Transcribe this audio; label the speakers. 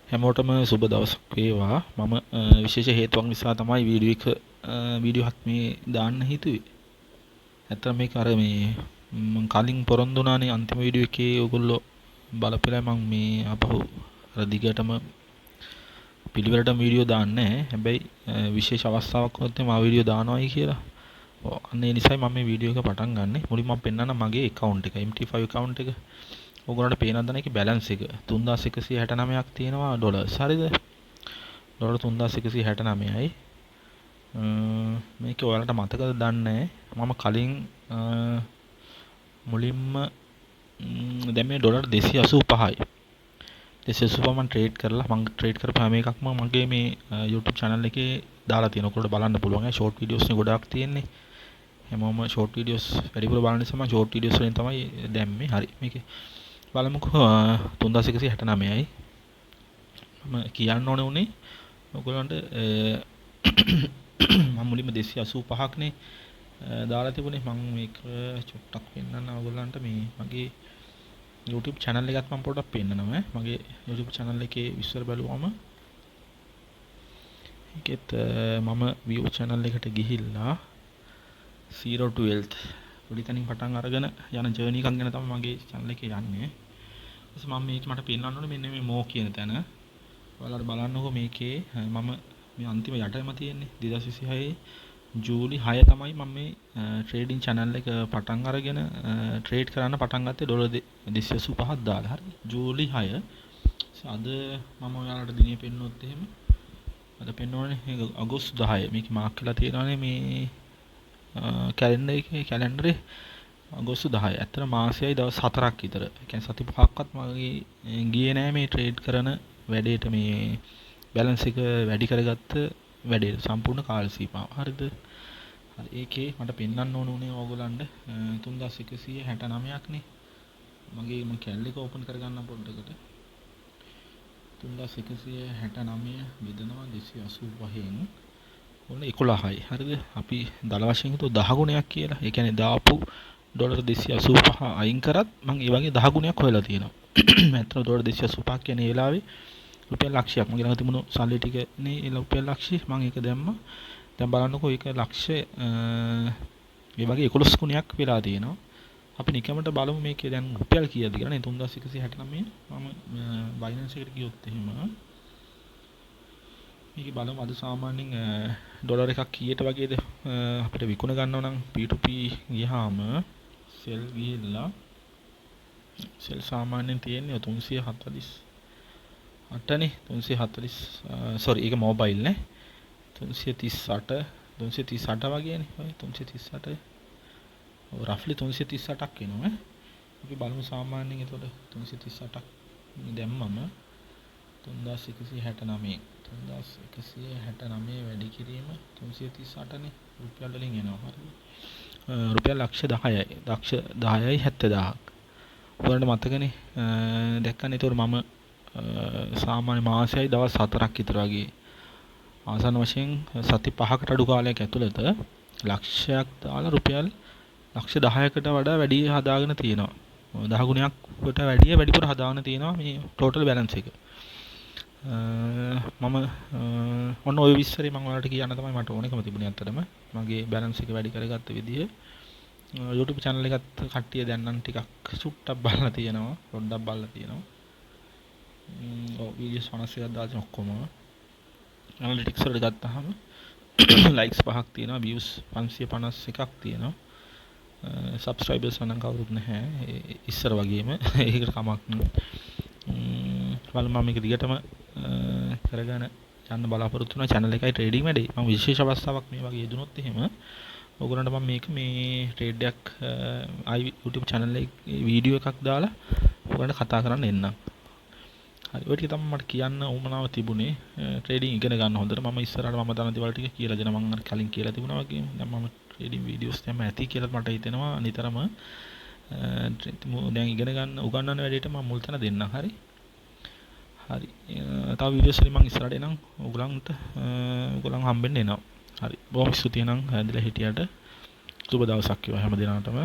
Speaker 1: හැමෝටම සුබ දවසක් වේවා. මම විශේෂ හේතුවක් නිසා තමයි වීඩියෝ එකක් මේ දාන්න හිතුවේ. ඇත්තට මේක අර මේ මම කලින් පොරොන්දු වුණානේ අන්තිම වීඩියෝ එකේ ඔයගොල්ලෝ බලපෙලා මම මේ අපහු අර දිගටම පිළිවෙලටම වීඩියෝ දාන්නේ නැහැ. හැබැයි විශේෂ අවස්ථාවක් වුණොත් මම වීඩියෝ දානවායි කියලා. ඔව් අන්න ඒ නිසයි මම මේ වීඩියෝ එක පටන් ගන්නෙ. මුලින් මම පෙන්නන්න මගේ account එක MT5 account එක. ඔයගොල්ලන්ට පේනවද නැද්ද ඒකේ බැලන්ස් එක 3169ක් තියෙනවා ඩොලර්ස්. හරිද? ඩොලර් 3169යි. මේක ඔයාලට මතකද දන්නේ මම කලින් මුලින්ම දැන් මේ ඩොලර් 285යි. 285 මම ට්‍රේඩ් කරලා මම ට්‍රේඩ් කරපු හැම එකක්ම මගේ මේ YouTube channel එකේ දාලා තියෙනවා. ඔයාලට බලන්න පුළුවන්. ඒ ෂෝට් වීඩියෝස් නේ ගොඩාක් තියෙන්නේ. හැමෝම ෂෝට් වීඩියෝස් වැඩිපුර බලන නිසා මම ෂෝට් වීඩියෝස් වලින් තමයි දැම්මේ. හරි. මේකේ බලමුකෝ 3169යි. මම කියන්න ඕනේ උනේ ඔයගොල්ලන්ට මම මුලින්ම 285ක්නේ දාලා තිබුණේ. මම මේක චුට්ටක් පෙන්නන්න ඔයගොල්ලන්ට මේ මගේ YouTube channel එකත් මම පොඩ්ඩක් පෙන්නනවා. මගේ YouTube channel එකේ විස්තර බලුවම ඒකෙත් මම view channel එකට ගිහිල්ලා 0 to wealth පොඩි තැනින් පටන් අරගෙන යන ජර්නි එකක් ගැන තමයි මගේ channel එකේ යන්නේ. ඊට මම මේක මට පෙන්නන්න ඕනේ මෙන්න මේ මෝ කියන තැන. ඔයාලට බලන්නකෝ මේකේ මම මේ අන්තිම යටම තියෙන්නේ 2026 ජූලි 6 තමයි මම මේ ට්‍රේඩින් channel එක පටන් අරගෙන ට්‍රේඩ් කරන්න පටන් ගත්තේ ඩොලර් 285ක් දාලා. හරි. ජූලි 6. අද මම ඔයාලට දිනේ පෙන්නොත් එහෙම අද පෙන්නෝනේ අගෝස්තු 10. මේක මාක් කරලා තියෙනවානේ මේ කැලෙන්ඩරේ අගෝස්තු 10. ඇත්තට මාසයයි දවස් 4ක් විතර. ඒ කියන්නේ සති 5ක්වත් මගේ ගියේ නෑ මේ ට්‍රේඩ් කරන වැඩේට මේ බැලන්ස් එක වැඩි කරගත්ත වැඩේට සම්පූර්ණ කාල සීමාව. හරිද? හරි. ඒකේ මට පෙන්වන්න ඕන උනේ ඕගොල්ලන්ට 3169ක් නේ. මගේ මම කැලේ එක ඕපන් කරගන්න පොඩ්ඩකට. 3169 බෙදනවා 285න් ඔන්න 11යි. හරිද? අපි දල වශයෙන් හිතුව 10 ගුණයක් කියලා. ඒ කියන්නේ දාපු ඩොලර් 285 අයින් කරත් මම ඒ වගේ 10 ගුණයක් හොයලා තියෙනවා. ඇත්තට ඩොලර් 285 කියන්නේ ඒ වෙලාවේ රුපියල් ලක්ෂයක්. මගේ ළඟ තිබුණු සල්ලි ටික නේ ඒ රුපියල් ලක්ෂය. මම ඒක දැම්මා. දැන් බලන්නකෝ ඒක ලක්ෂය මේ වගේ 11 ගුණයක් වෙලා තියෙනවා. අපි නිකමට බලමු මේකේ දැන් රුපියල් කීයද කියලා නේ 3169. මම බයිනන්ස් එකට ගියොත් එහෙම මේක බලමු අද සාමාන්‍යයෙන් ඩොලර් එකක් කීයට වගේද අපිට විකුණ ගන්නව නම් P2P ගියාම සෙල් ගිහිල්ලා සෙල් සාමාන්‍යයෙන් තියෙන්නේ 348නේ 340 sorry ඒක මොබයිල් නේ 338 වගේනේ ඔය 338 රෆ්ලි 338ක් එනවා. අපි බලමු සාමාන්‍යයෙන් එතකොට 338ක් දැම්මම 3169 වැඩි කිරීම 338නේ රුපියල් වලින් එනවා. හරිද? රුපියල් ලක්ෂ 10යි. ලක්ෂ 10යි 70000ක්. ඔයාලට මතකනේ දැක්කනේ. ඒතකොට මම සාමාන්‍ය මාසයයි දවස් 4ක් විතර වගේ ආසන්න වශයෙන් සති 5කට අඩු කාලයක් ඇතුළත ලක්ෂයක් දාලා රුපියල් ලක්ෂ 10කට වඩා වැඩි හදාගෙන තියෙනවා. 10 ගුණයක්කට වැඩිය වැඩිපුර හදාගෙන තියෙනවා මේ ටෝටල් බැලන්ස් එක. මම ඔන්න ඔය විස්තරේ මම ඔයාලට කියන්න තමයි මට ඕනකම තිබුණේ අත්තටම. මගේ බැලන්ස් එක වැඩි කරගත්ත විදිය. YouTube channel එකත් කට්ටිය දැන් නම් ටිකක් සුට්ටක් බලලා තියෙනවා. පොඩ්ඩක් බලලා තියෙනවා. ඔව් වීඩියෝස් 51ක් දාලා ඔක්කොම ඇනලිටික්ස් වලට ගත්තාම ලයික්ස් 5ක් තියෙනවා, views 551ක් තියෙනවා. සබ්ස්ක්‍රයිබර්ස් නම් කවුරුත් නැහැ. ඉස්සර වගේම ඒකට කමක් නෑ. බලමු මම මේක දිගටම කරගෙන යන්න බලාපොරොත්තු වෙනවා. channel එකයි ට්‍රේඩින් වැඩේ. මම විශේෂ අවස්ථාවක් මේ වගේ යෙදුනොත් එහෙම ඔයගොල්ලන්ට මම මේක මේ ට්‍රේඩ් එකක් YouTube channel එකේ වීඩියෝ එකක් දාලා ඔයගොල්ලන්ට කතා කරන්න එන්නම්. හරි. ඔය ටික තමයි මට කියන්න උවමනාව තිබුණේ. ට්‍රේඩින් ඉගෙන ගන්න හොඳට මම ඉස්සරහට මම දන්න දේවල් ටික කියලා දෙනවා. මම අර කලින් කියලා තිබුණා වගේ. දැන් මම ට්‍රේඩින් වීඩියෝස් දැම්ම ඇති කියලා මට හිතෙනවා. නිතරම දැන් ඉගෙන ගන්න උගන්වන වැඩේට මම මුල් තැන දෙන්නම්. හරි. හරි. තව වීඩියෝස් වලින් මම ඉස්සරහට එනම් ඔයගොල්ලන් හම්බෙන්න එනවා. හරි. බොහොම ස්තුතියි නම් හැදලා හිටියට. සුබ දවසක් වේවා හැම දිනකටම.